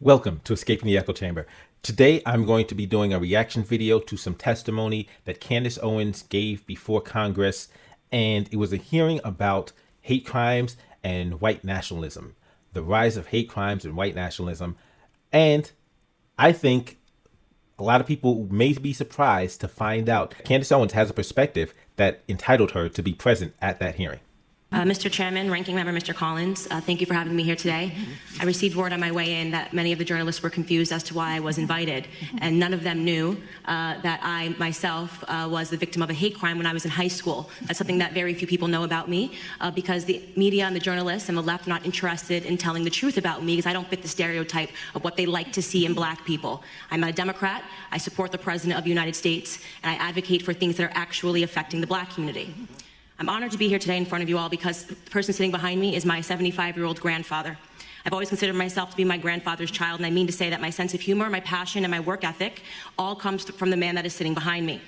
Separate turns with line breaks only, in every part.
Welcome to Escaping the Echo Chamber. Today I'm going to be doing a reaction video to some testimony that Candace Owens gave before Congress, and it was a hearing about hate crimes and white nationalism, the rise of hate crimes and white nationalism. And I think a lot of people may be surprised to find out Candace Owens has a perspective that entitled her to be present at that hearing.
Mr. Chairman, Ranking Member Mr. Collins, thank you for having me here today. I received word on my way in that many of the journalists were confused as to why I was invited, and none of them knew that I myself was the victim of a hate crime when I was in high school. That's something that very few people know about me because the media and the journalists and the left are not interested in telling the truth about me because I don't fit the stereotype of what they like to see in black people. I'm a Democrat, I support the President of the United States, and I advocate for things that are actually affecting the black community. I'm honored to be here today in front of you all because the person sitting behind me is my 75-year-old grandfather. I've always considered myself to be my grandfather's child, and I mean to say that my sense of humor, my passion, and my work ethic all comes from the man that is sitting behind me.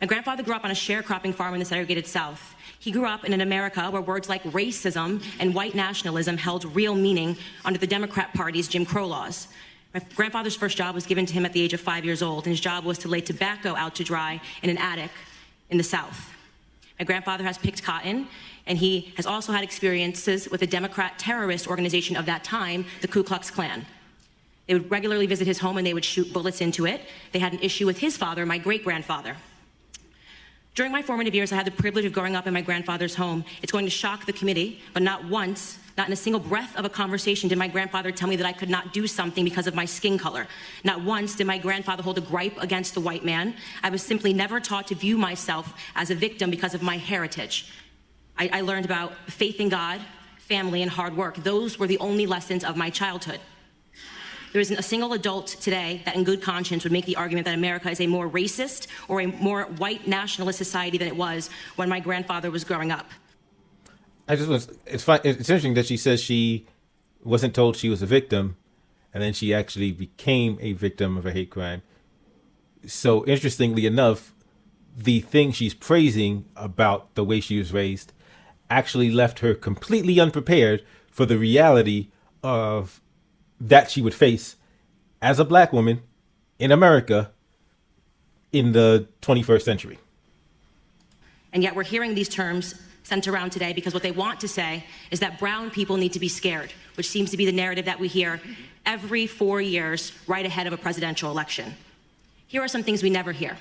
My grandfather grew up on a sharecropping farm in the segregated South. He grew up in an America where words like racism and white nationalism held real meaning under the Democrat Party's Jim Crow laws. My grandfather's first job was given to him at the age of 5 years old, and his job was to lay tobacco out to dry in an attic in the South. My grandfather has picked cotton, and he has also had experiences with a Democrat terrorist organization of that time, the Ku Klux Klan. They would regularly visit his home and they would shoot bullets into it. They had an issue with his father, my great-grandfather. During my formative years, I had the privilege of growing up in my grandfather's home. It's going to shock the committee, but not once, not in a single breath of a conversation did my grandfather tell me that I could not do something because of my skin color. Not once did my grandfather hold a gripe against the white man. I was simply never taught to view myself as a victim because of my heritage. I learned about faith in God, family, and hard work. Those were the only lessons of my childhood. There isn't a single adult today that in good conscience would make the argument that America is a more racist or a more white nationalist society than it was when my grandfather was growing up.
It's interesting that she says she wasn't told she was a victim, and then she actually became a victim of a hate crime. So interestingly enough, the thing she's praising about the way she was raised actually left her completely unprepared for the reality of that she would face as a black woman in America in the 21st century.
And yet we're hearing these terms sent around today because what they want to say is that brown people need to be scared, which seems to be the narrative that we hear every 4 years right ahead of a presidential election. Here are some things we never hear.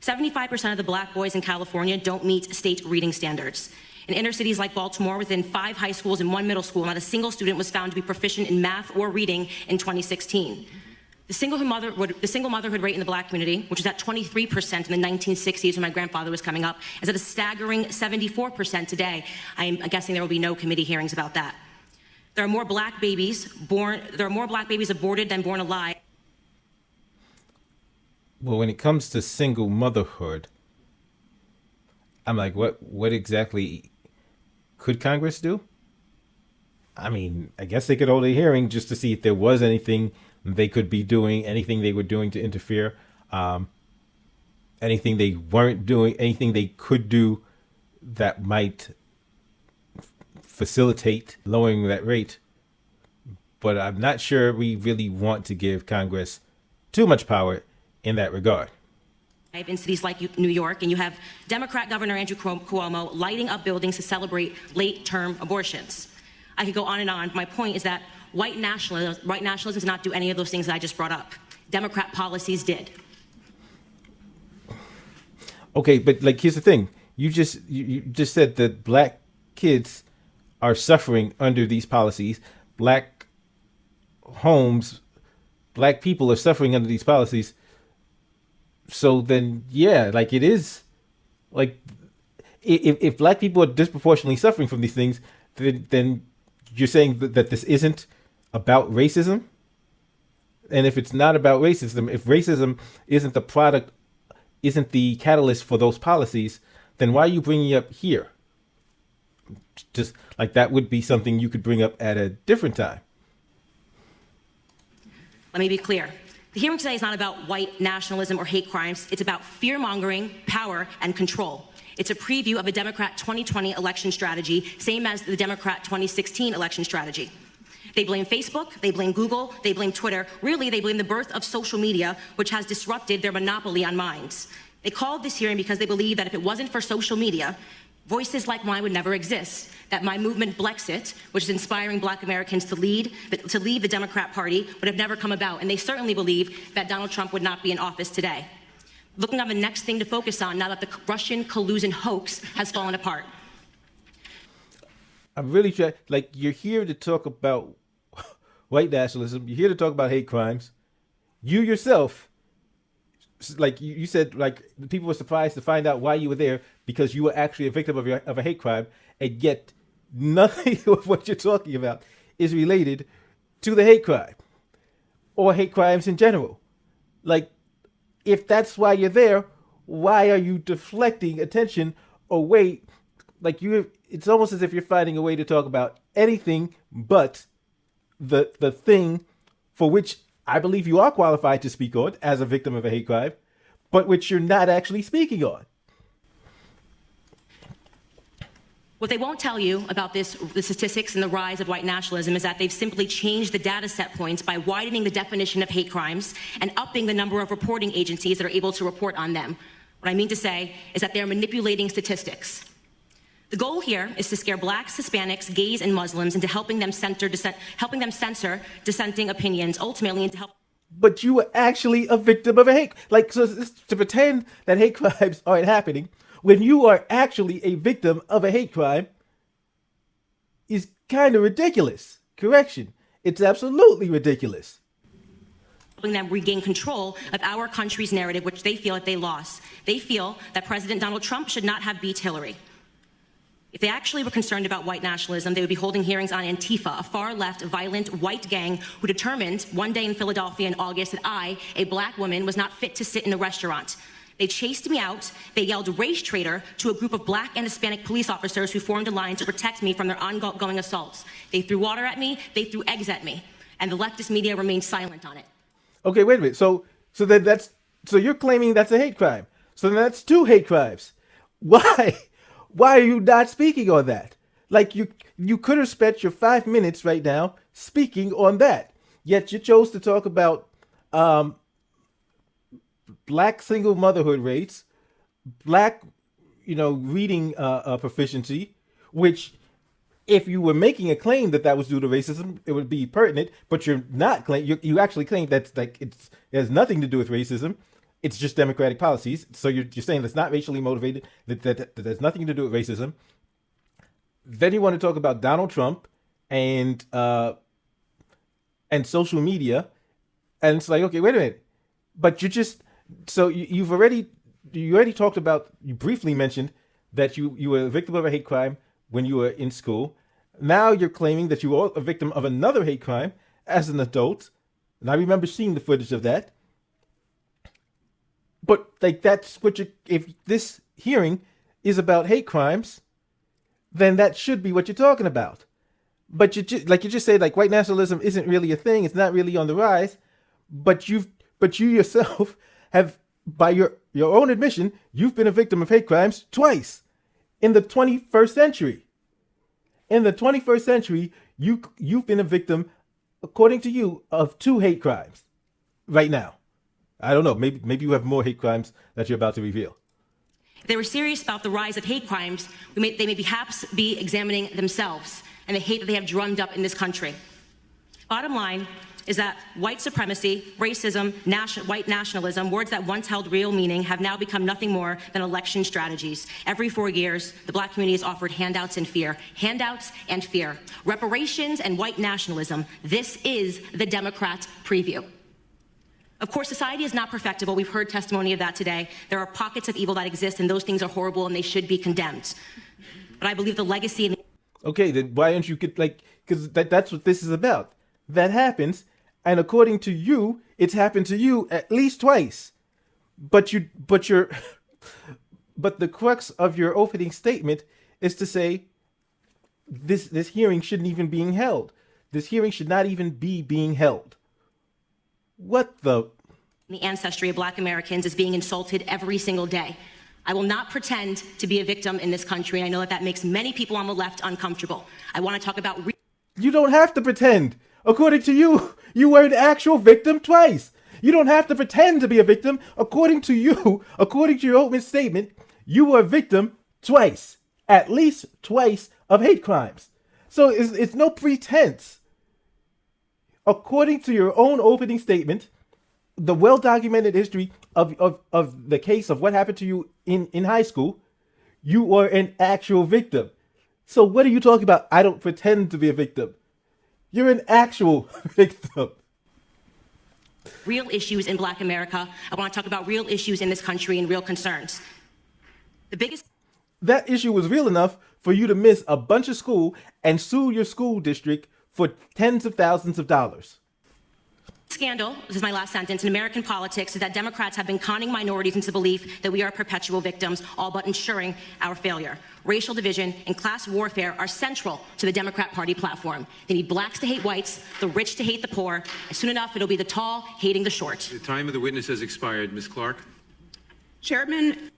75% of the black boys in California don't meet state reading standards. In inner cities like Baltimore, within 5 high schools and 1 middle school, not a single student was found to be proficient in math or reading in 2016. The single motherhood rate in the black community, which was at 23% in the 1960s when my grandfather was coming up, is at a staggering 74% today. I'm guessing there will be no committee hearings about that. There are more black babies aborted than born alive.
Well, when it comes to single motherhood, I'm like, what exactly could Congress do? I mean, I guess they could hold a hearing just to see if there was anything they could be doing, anything they were doing to interfere, anything they weren't doing, anything they could do that might facilitate lowering that rate. But I'm not sure we really want to give Congress too much power in that regard.
In cities like New York, and you have Democrat Governor Andrew Cuomo lighting up buildings to celebrate late-term abortions. I could go on and on. My point is that white nationalism does not do any of those things that I just brought up. Democrat policies did.
Okay, but like, here's the thing. You just said that black kids are suffering under these policies. Black homes, black people are suffering under these policies. So then, yeah, like, it is like, if black people are disproportionately suffering from these things, then you're saying that this isn't about racism? And if it's not about racism, if racism isn't the product, isn't the catalyst for those policies, then why are you bringing it up here? Just like that would be something you could bring up at a different time.
Let me be clear. The hearing today is not about white nationalism or hate crimes. It's about fear-mongering, power, and control. It's a preview of a Democrat 2020 election strategy, same as the Democrat 2016 election strategy. They blame Facebook, they blame Google, they blame Twitter. Really, they blame the birth of social media, which has disrupted their monopoly on minds. They called this hearing because they believe that if it wasn't for social media, voices like mine would never exist, that my movement Blexit, which is inspiring Black Americans to leave the Democrat Party, would have never come about. And they certainly believe that Donald Trump would not be in office today. Looking on the next thing to focus on now that the Russian collusion hoax has fallen apart.
I'm really trying, like, you're here to talk about white nationalism. You're here to talk about hate crimes. You yourself, like you said, like the people were surprised to find out why you were there because you were actually a victim of a hate crime, and yet nothing of what you're talking about is related to the hate crime or hate crimes in general. Like, if that's why you're there, why are you deflecting attention away? Like, it's almost as if you're finding a way to talk about anything but the thing for which I believe you are qualified to speak on as a victim of a hate crime, but which you're not actually speaking on.
What they won't tell you about the statistics and the rise of white nationalism is that they've simply changed the data set points by widening the definition of hate crimes and upping the number of reporting agencies that are able to report on them. What I mean to say is that they're manipulating statistics. The goal here is to scare Blacks, Hispanics, gays, and Muslims into helping them censor dissenting opinions, ultimately into help.
But you were actually a victim of a hate, like, so to pretend that hate crimes aren't happening when you are actually a victim of a hate crime is kind of ridiculous. Correction. It's absolutely ridiculous.
Helping them regain control of our country's narrative, which they feel that they lost. They feel that President Donald Trump should not have beat Hillary. If they actually were concerned about white nationalism, they would be holding hearings on Antifa, a far-left, violent, white gang who determined one day in Philadelphia in August that I, a Black woman, was not fit to sit in the restaurant. They chased me out. They yelled race traitor to a group of Black and Hispanic police officers who formed a line to protect me from their ongoing assaults. They threw water at me. They threw eggs at me. And the leftist media remained silent on it.
Okay, wait a minute. So you're claiming that's a hate crime. So then that's two hate crimes. Why? Why are you not speaking on that? Like, you could have spent your 5 minutes right now speaking on that. Yet you chose to talk about Black single motherhood rates, Black, reading proficiency, which, if you were making a claim that was due to racism, it would be pertinent. But you're not claiming. You actually claim that's like it has nothing to do with racism. It's just democratic policies. So you're saying that's not racially motivated. That there's nothing to do with racism. Then you want to talk about Donald Trump and social media, and it's like, okay, wait a minute. But you already talked about, you briefly mentioned that you were a victim of a hate crime when you were in school. Now you're claiming that you were a victim of another hate crime as an adult. And I remember seeing the footage of that. But like, that's what if this hearing is about hate crimes, then that should be what you're talking about. But you just say, like, white nationalism isn't really a thing. It's not really on the rise. But you yourself have, by your own admission, you've been a victim of hate crimes twice in the 21st century. In the 21st century, you've been a victim, according to you, of two hate crimes right now. I don't know. Maybe you have more hate crimes that you're about to reveal.
If they were serious about the rise of hate crimes, they may perhaps be examining themselves and the hate that they have drummed up in this country. Bottom line is that white supremacy, racism, white nationalism, words that once held real meaning, have now become nothing more than election strategies. Every 4 years, the Black community is offered handouts and fear. Handouts and fear. Reparations and white nationalism. This is the Democrat preview. Of course, society is not perfectible. We've heard testimony of that today. There are pockets of evil that exist, and those things are horrible, and they should be condemned. But I believe the legacy...
Okay, then why don't you get, like... Because that's what this is about. That happens, and according to you, it's happened to you at least twice. But the crux of your opening statement is to say this hearing shouldn't even be held. This hearing should not even be being held. What the
ancestry of Black Americans is being insulted every single day. I will not pretend to be a victim in this country, and I know that makes many people on the left uncomfortable. I want to talk about...
You don't have to pretend. According to you, you were an actual victim twice. You don't have to pretend to be a victim. According to you, according to your opening statement, you were a victim twice, at least twice, of hate crimes. So it's no pretense. According to your own opening statement, the well-documented history of the case of what happened to you in high school, you were an actual victim. So what are you talking about? I don't pretend to be a victim. You're an actual victim.
Real issues in Black America. I want to talk about real issues in this country and real concerns. The biggest...
That issue was real enough for you to miss a bunch of school and sue your school district for tens of thousands of dollars.
Scandal, this is my last sentence, in American politics is that Democrats have been conning minorities into the belief that we are perpetual victims, all but ensuring our failure. Racial division and class warfare are central to the Democrat Party platform. They need blacks to hate whites, the rich to hate the poor, and soon enough it'll be the tall hating the short.
The time of the witness has expired. Ms. Clark.
Chairman.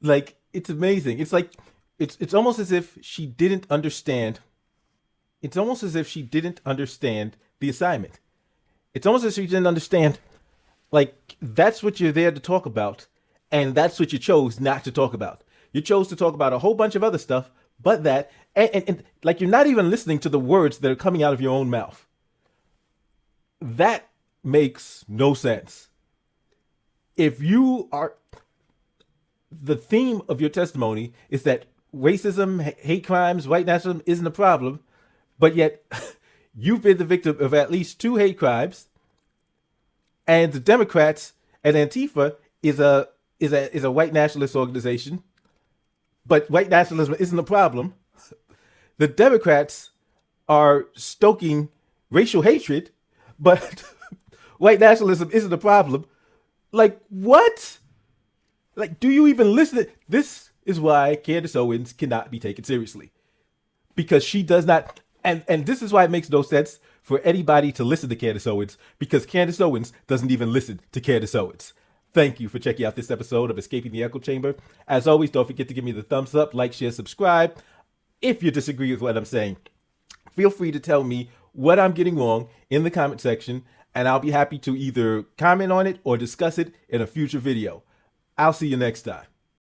Like, it's amazing. It's like, it's almost as if she didn't understand. It's almost as if she didn't understand the assignment. It's almost as if she didn't understand, like, that's what you're there to talk about, and that's what you chose not to talk about. You chose to talk about a whole bunch of other stuff, but that, and like, you're not even listening to the words that are coming out of your own mouth. That makes no sense. If you are, the theme of your testimony is that racism, hate crimes, white nationalism isn't a problem, but yet you've been the victim of at least 2 hate crimes, and the Democrats and Antifa is a white nationalist organization, but white nationalism isn't a problem. The Democrats are stoking racial hatred, but white nationalism isn't a problem. Like, what? Like, do you even listen? This is why Candace Owens cannot be taken seriously, because she does not. And this is why it makes no sense for anybody to listen to Candace Owens, because Candace Owens doesn't even listen to Candace Owens. Thank you for checking out this episode of Escaping the Echo Chamber. As always, don't forget to give me the thumbs up, like, share, subscribe. If you disagree with what I'm saying, feel free to tell me what I'm getting wrong in the comment section, and I'll be happy to either comment on it or discuss it in a future video. I'll see you next time.